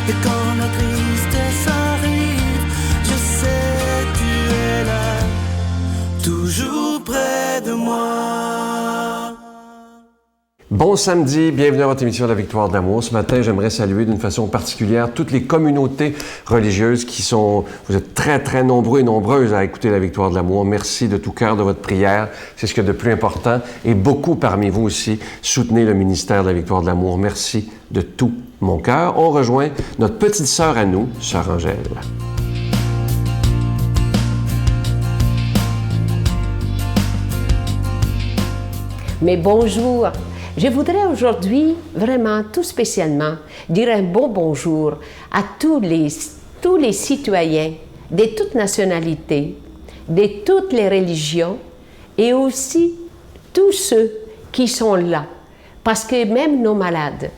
Et quand la tristesse arrive, je sais tu es là, toujours près de moi. Bon samedi, bienvenue à votre émission de la Victoire de l'amour. Ce matin, j'aimerais saluer d'une façon particulière toutes les communautés religieuses qui sont... Vous êtes très, très nombreux et nombreuses à écouter la Victoire de l'amour. Merci de tout cœur de votre prière. C'est ce qu'il y a de plus important. Et beaucoup parmi vous aussi soutenez le ministère de la Victoire de l'amour. Merci de tout mon cœur. On rejoint notre petite sœur à nous, sœur Angèle. Mais bonjour! Je voudrais aujourd'hui, vraiment, tout spécialement, dire un bon bonjour à tous les citoyens de toutes nationalités, de toutes les religions et aussi tous ceux qui sont là. Parce que même nos malades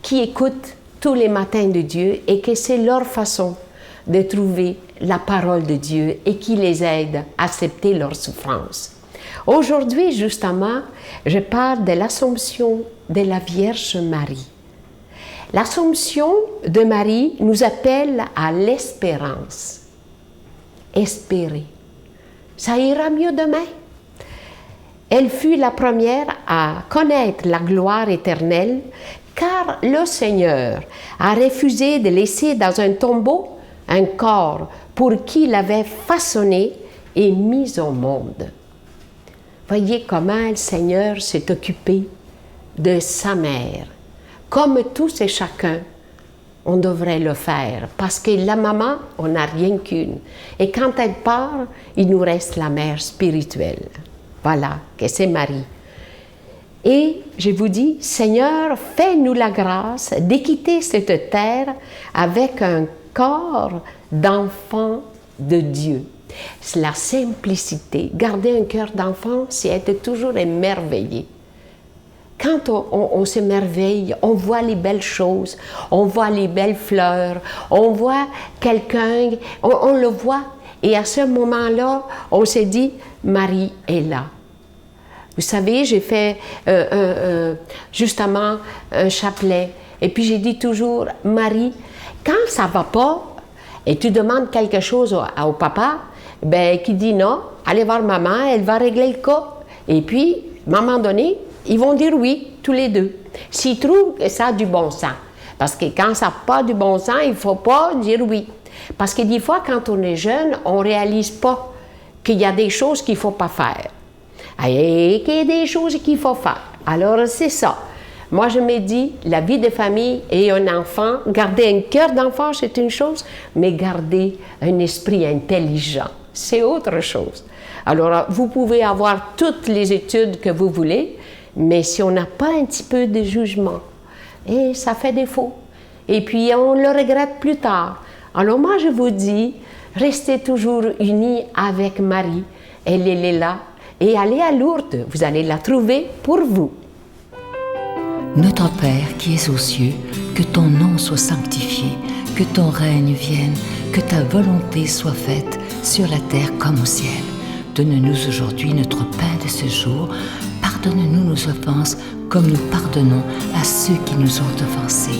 qui écoutent tous les matins de Dieu et que c'est leur façon de trouver la parole de Dieu et qui les aide à accepter leur souffrance. Aujourd'hui, justement, je parle de l'Assomption de la Vierge Marie. L'Assomption de Marie nous appelle à l'espérance. Espérer. Ça ira mieux demain. Elle fut la première à connaître la gloire éternelle, car le Seigneur a refusé de laisser dans un tombeau un corps pour qui l'avait façonné et mis au monde. Voyez comment le Seigneur s'est occupé de sa mère. Comme tous et chacun, on devrait le faire. Parce que la maman, on n'a rien qu'une. Et quand elle part, il nous reste la mère spirituelle. Voilà, que c'est Marie. Et je vous dis, Seigneur, fais-nous la grâce de quitter cette terre avec un corps d'enfant de Dieu. C'est la simplicité. Garder un cœur d'enfant, c'est être toujours émerveillé. Quand on s'émerveille, on voit les belles choses, on voit les belles fleurs, on voit quelqu'un, on le voit. Et à ce moment-là, on s'est dit, Marie est là. Vous savez, j'ai fait justement un chapelet. Et puis j'ai dit toujours, Marie, quand ça ne va pas, et tu demandes quelque chose au papa, ben, qui dit non, allez voir maman, elle va régler le cas. Et puis, à un moment donné, ils vont dire oui, tous les deux. S'ils trouvent que ça a du bon sens. Parce que quand ça n'a pas du bon sens, il ne faut pas dire oui. Parce que des fois, quand on est jeune, on ne réalise pas qu'il y a des choses qu'il ne faut pas faire. Et qu'il y a des choses qu'il faut faire. Alors, c'est ça. Moi, je me dis, la vie de famille et un enfant, garder un cœur d'enfant, c'est une chose, mais garder un esprit intelligent, c'est autre chose. Alors, vous pouvez avoir toutes les études que vous voulez, mais si on n'a pas un petit peu de jugement, et ça fait défaut. Et puis, on le regrette plus tard. Alors, moi, je vous dis, restez toujours unis avec Marie. Elle est là. Et allez à Lourdes, vous allez la trouver pour vous. Notre Père qui es aux cieux, que ton nom soit sanctifié, que ton règne vienne, que ta volonté soit faite sur la terre comme au ciel. Donne-nous aujourd'hui notre pain de ce jour. Pardonne-nous nos offenses comme nous pardonnons à ceux qui nous ont offensés.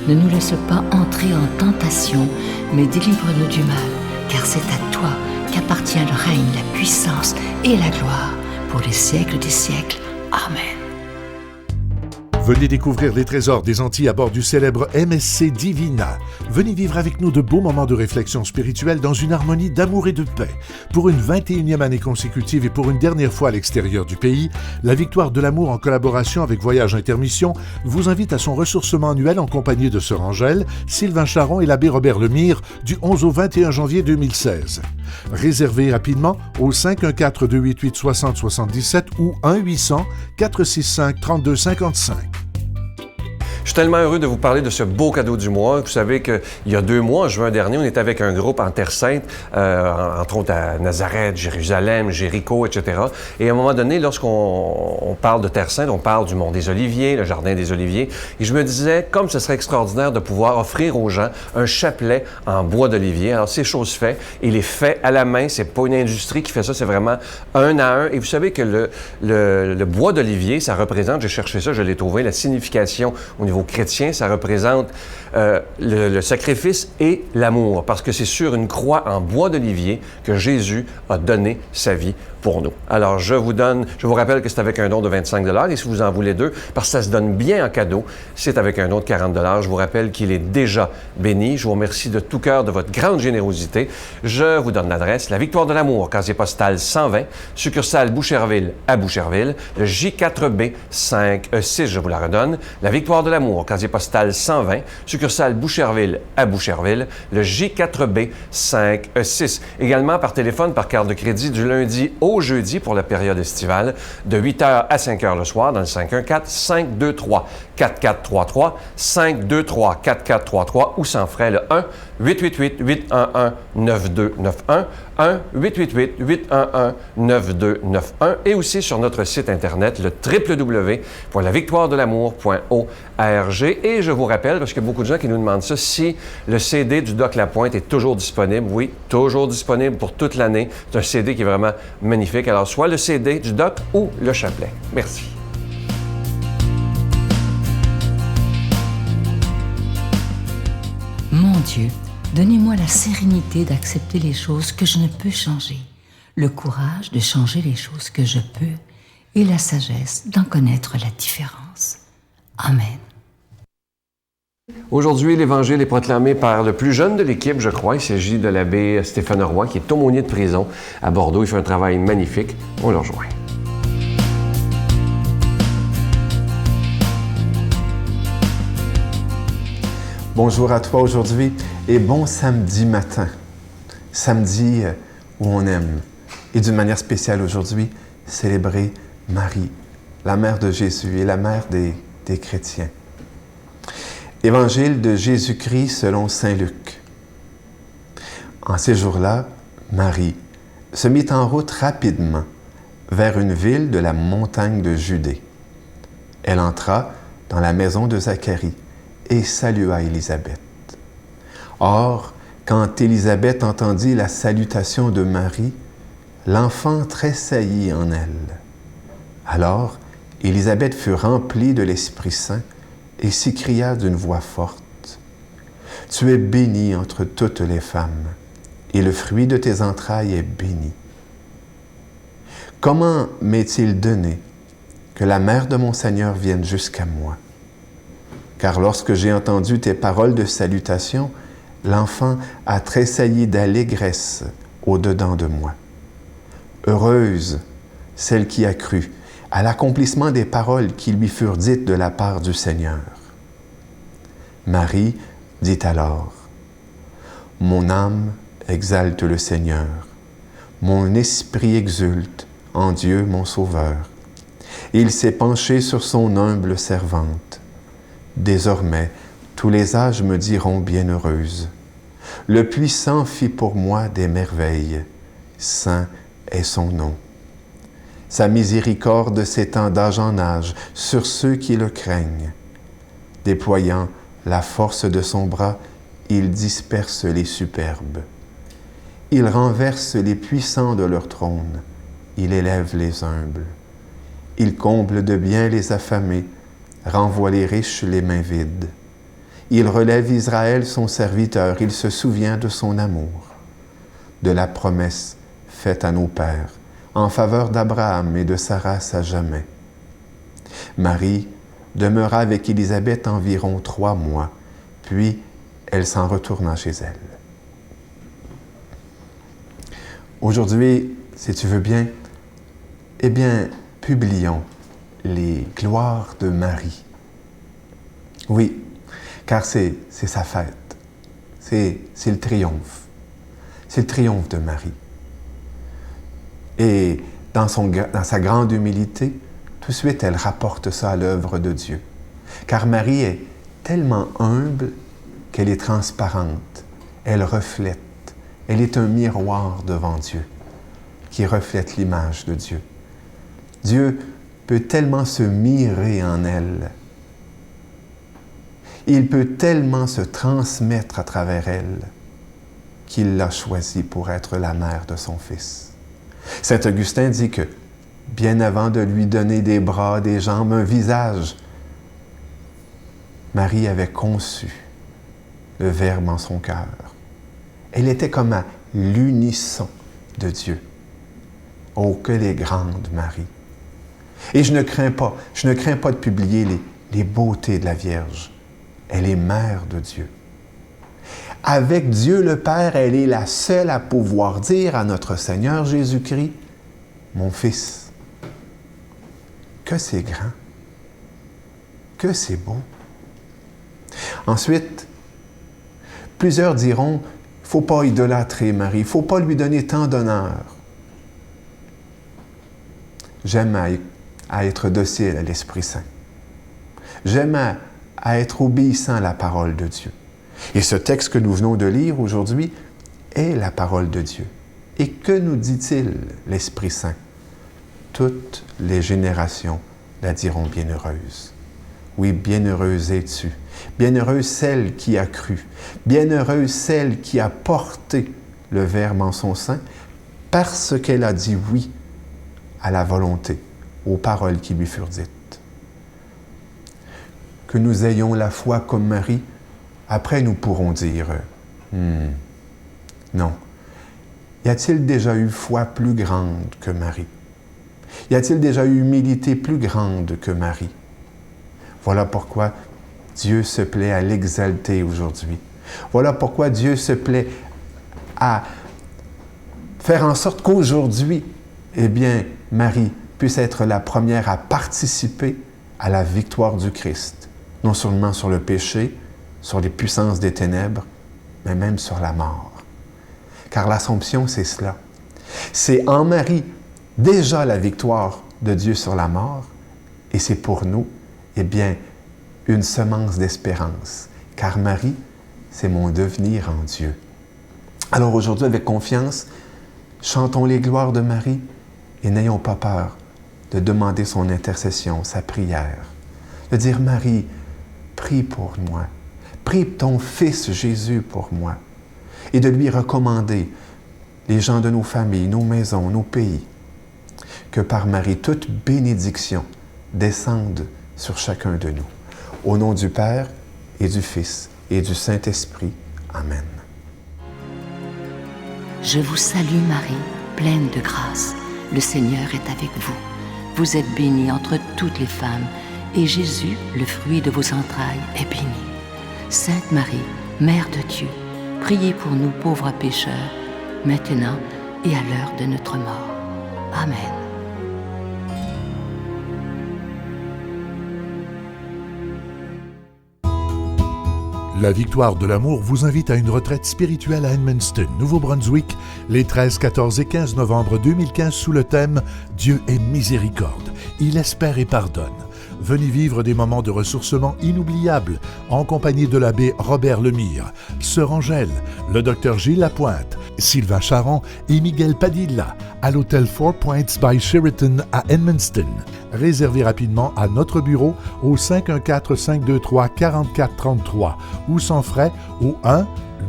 Ne nous laisse pas entrer en tentation, mais délivre-nous du mal, car c'est à toi qu'appartient le règne, la puissance et la gloire pour les siècles des siècles. Amen. Venez découvrir les trésors des Antilles à bord du célèbre MSC Divina. Venez vivre avec nous de beaux moments de réflexion spirituelle dans une harmonie d'amour et de paix. Pour une 21e année consécutive et pour une dernière fois à l'extérieur du pays, la Victoire de l'amour en collaboration avec Voyage Intermission vous invite à son ressourcement annuel en compagnie de Sœur Angèle, Sylvain Charon et l'abbé Robert Lemire du 11 au 21 janvier 2016. Réservez rapidement au 514-288-6077 ou 1-800-465-3255. Je suis tellement heureux de vous parler de ce beau cadeau du mois. Vous savez qu'il y a 2 mois, en juin dernier, on était avec un groupe en Terre Sainte, entre autres à Nazareth, Jérusalem, Jéricho, etc. Et à un moment donné, lorsqu'on parle de Terre Sainte, on parle du Mont des Oliviers, le Jardin des Oliviers. Et je me disais, comme ce serait extraordinaire de pouvoir offrir aux gens un chapelet en bois d'olivier. Alors, c'est chose faite. Il est fait à la main. C'est pas une industrie qui fait ça. C'est vraiment un à un. Et vous savez que le bois d'olivier, ça représente, j'ai cherché ça, je l'ai trouvé, la signification au niveau niveau chrétien, ça représente le sacrifice et l'amour, parce que c'est sur une croix en bois d'olivier que Jésus a donné sa vie pour nous. Alors, je vous rappelle que c'est avec un don de 25 $ et si vous en voulez deux, parce que ça se donne bien en cadeau, c'est avec un don de 40 $. Je vous rappelle qu'il est déjà béni. Je vous remercie de tout cœur de votre grande générosité. Je vous donne l'adresse, la Victoire de l'amour, casier postal 120, succursale Boucherville à Boucherville, le J4B 5E6, je vous la redonne, la Victoire de l'amour, casier postal 120, succursale Boucherville à Boucherville, le J4B 5E6. Également par téléphone, par carte de crédit du lundi au jeudi pour la période estivale, de 8h à 5h le soir dans le 514-523-4433, 523-4433 ou sans frais le 1-888-811-9291, 1-888-811-9291 et aussi sur notre site internet le www.lavictoiredelamour.org. Et je vous rappelle, parce qu'il y a beaucoup de gens qui nous demandent ça, si le CD du Doc Lapointe est toujours disponible. Oui, toujours disponible pour toute l'année. C'est un CD qui est vraiment magnifique. Alors, soit le CD du Doc ou le chapelet. Merci. Mon Dieu, donnez-moi la sérénité d'accepter les choses que je ne peux changer, le courage de changer les choses que je peux et la sagesse d'en connaître la différence. Amen. Aujourd'hui, l'Évangile est proclamé par le plus jeune de l'équipe, je crois. Il s'agit de l'abbé Stéphane Roy, qui est aumônier de prison à Bordeaux. Il fait un travail magnifique. On le rejoint. Bonjour à toi aujourd'hui et bon samedi matin. Samedi où on aime. Et d'une manière spéciale aujourd'hui, célébrer Marie, la mère de Jésus et la mère des chrétiens. Évangile de Jésus-Christ selon saint Luc. En ces jours-là, Marie se mit en route rapidement vers une ville de la montagne de Judée. Elle entra dans la maison de Zacharie et salua Élisabeth. Or, quand Élisabeth entendit la salutation de Marie, l'enfant tressaillit en elle. Alors, Élisabeth fut remplie de l'Esprit Saint et s'écria d'une voix forte, « Tu es bénie entre toutes les femmes, et le fruit de tes entrailles est béni. Comment m'est-il donné que la mère de mon Seigneur vienne jusqu'à moi? Car lorsque j'ai entendu tes paroles de salutation, l'enfant a tressailli d'allégresse au-dedans de moi. Heureuse celle qui a cru à l'accomplissement des paroles qui lui furent dites de la part du Seigneur. » Marie dit alors, « Mon âme exalte le Seigneur, mon esprit exulte en Dieu mon Sauveur. Il s'est penché sur son humble servante. Désormais, tous les âges me diront bienheureuse. Le Puissant fit pour moi des merveilles. Saint est son nom. Sa miséricorde s'étend d'âge en âge sur ceux qui le craignent. Déployant la force de son bras, il disperse les superbes. Il renverse les puissants de leur trône. Il élève les humbles. Il comble de bien les affamés, renvoie les riches les mains vides. Il relève Israël son serviteur, il se souvient de son amour, de la promesse faite à nos pères, en faveur d'Abraham et de sa race à jamais. Marie demeura avec Élisabeth environ 3 mois, puis elle s'en retourna chez elle. Aujourd'hui, si tu veux bien, eh bien, publions les gloires de Marie. Oui, car c'est sa fête. C'est le triomphe. C'est le triomphe de Marie. Et dans sa grande humilité, tout de suite, elle rapporte ça à l'œuvre de Dieu. Car Marie est tellement humble qu'elle est transparente. Elle reflète. Elle est un miroir devant Dieu qui reflète l'image de Dieu. Dieu peut tellement se mirer en elle. Il peut tellement se transmettre à travers elle qu'il l'a choisie pour être la mère de son Fils. Saint Augustin dit que, bien avant de lui donner des bras, des jambes, un visage, Marie avait conçu le Verbe en son cœur. Elle était comme à l'unisson de Dieu. Oh, que les grandes, Marie! Et je ne crains pas de publier les beautés de la Vierge. Elle est mère de Dieu. Avec Dieu le Père, elle est la seule à pouvoir dire à notre Seigneur Jésus-Christ, « Mon Fils, que c'est grand, que c'est beau. » Ensuite, plusieurs diront, il ne faut pas idolâtrer Marie, il ne faut pas lui donner tant d'honneur. J'aime à être docile à l'Esprit Saint. J'aime à être obéissant à la parole de Dieu. Et ce texte que nous venons de lire aujourd'hui est la parole de Dieu. Et que nous dit-il, l'Esprit Saint? Toutes les générations la diront bienheureuse. Oui, bienheureuse es-tu. Bienheureuse celle qui a cru. Bienheureuse celle qui a porté le Verbe en son sein parce qu'elle a dit oui à la volonté, aux paroles qui lui furent dites. Que nous ayons la foi comme Marie, après nous pourrons dire non. Y a-t-il déjà eu foi plus grande que Marie? Y a-t-il déjà eu humilité plus grande que Marie? Voilà pourquoi Dieu se plaît à l'exalter aujourd'hui. Voilà pourquoi Dieu se plaît à faire en sorte qu'aujourd'hui, eh bien, Marie puisse être la première à participer à la victoire du Christ, non seulement sur le péché, sur les puissances des ténèbres, mais même sur la mort. Car l'Assomption, c'est cela. C'est en Marie déjà la victoire de Dieu sur la mort, et c'est pour nous, eh bien, une semence d'espérance, car Marie, c'est mon devenir en Dieu. Alors aujourd'hui, avec confiance, chantons les gloires de Marie et n'ayons pas peur de demander son intercession, sa prière, de dire « Marie, prie pour moi, prie ton Fils Jésus pour moi » et de lui recommander les gens de nos familles, nos maisons, nos pays, que par Marie, toute bénédiction descende sur chacun de nous. Au nom du Père et du Fils et du Saint-Esprit. Amen. Je vous salue Marie, pleine de grâce. Le Seigneur est avec vous. Vous êtes bénie entre toutes les femmes, et Jésus, le fruit de vos entrailles, est béni. Sainte Marie, Mère de Dieu, priez pour nous pauvres pécheurs, maintenant et à l'heure de notre mort. Amen. La Victoire de l'amour vous invite à une retraite spirituelle à Edmundston, Nouveau-Brunswick, les 13, 14 et 15 novembre 2015 sous le thème « Dieu est miséricorde, il espère et pardonne ». Venez vivre des moments de ressourcement inoubliables en compagnie de l'abbé Robert Lemire, sœur Angèle, le docteur Gilles Lapointe, Sylvain Charon et Miguel Padilla à l'hôtel Four Points by Sheraton à Edmundston. Réservez rapidement à notre bureau au 514-523-4433 ou sans frais au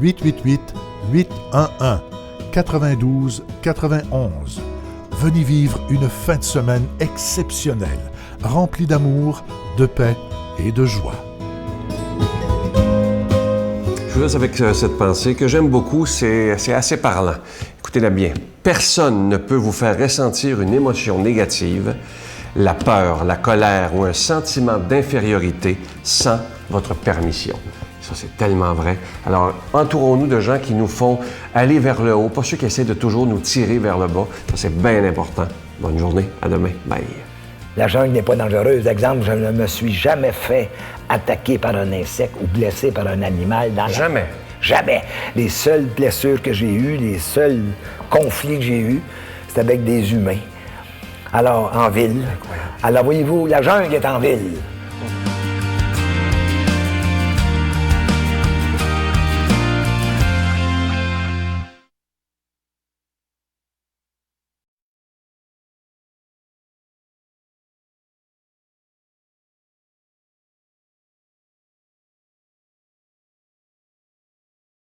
1-888-811-92-91. Venez vivre une fin de semaine exceptionnelle, remplie d'amour, de paix et de joie. Je vous laisse avec cette pensée que j'aime beaucoup, c'est assez parlant. Écoutez-la bien. Personne ne peut vous faire ressentir une émotion négative, la peur, la colère ou un sentiment d'infériorité sans votre permission. Ça, c'est tellement vrai. Alors, entourons-nous de gens qui nous font aller vers le haut, pas ceux qui essaient de toujours nous tirer vers le bas. Ça, c'est bien important. Bonne journée. À demain. Bye. La jungle n'est pas dangereuse. Exemple, je ne me suis jamais fait attaquer par un insecte ou blessé par un animal dans Jamais. Jamais. Les seules blessures que j'ai eues, les seuls conflits que j'ai eus, c'était avec des humains. Alors, en ville. Alors, voyez-vous, la jungle est en ville.